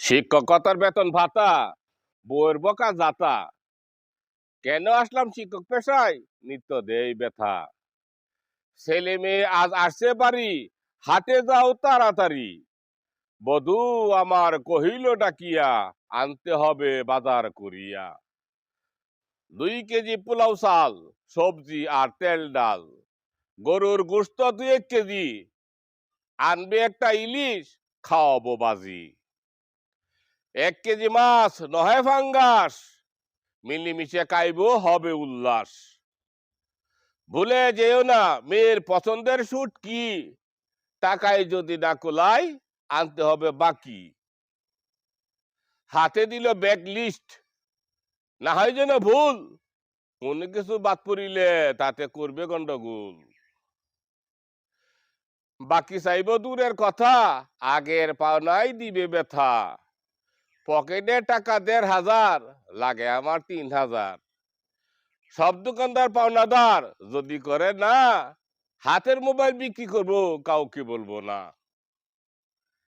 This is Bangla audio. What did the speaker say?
শিক্ষকতার বেতন ভাতা, বউয়ের বকা যাতা, কেন আসলাম শিক্ষক পেশায়, নিত্য দেই ব্যথা। ছেলে মেয়ে আজ আসছে বাড়ি, হাটে যাও তাড়াতাড়ি। বধূ আমার কহিল ডাকিয়া, আনতে হবে বাজার করিয়া। 2 কেজি পোলাও চাল, সবজি আর তেল ডাল, গরুর গোশত 2 কেজি, আনবে একটা ইলিশ, খাওয়াবো বাজি। 1 কেজি মাছ নহে ফাঙ্গাস, মিলিমিশে খাইবো হবে উল্লাস। ভুলে যেও না মেয়ের পছন্দের স্যুট কি, টাকায় যদি না কোলাই, আনতে হবে বাকি। হাতে দিল ব্যাগ লিস্ট, না হয় যেন ভুল, কোনো কিছু বাদ পড়িলে তাতে করবে গন্ডগোল। বাকি চাইব দূরের কথা, আগের পাওনাই দিবে ব্যথা। পকেটে টাকা 1,500, লাগে আমার 3,000। সব দোকানদার পাওনাদার, যদি করে না, হাতের মোবাইল বিক্রি করবো, কাউকে বলবো না।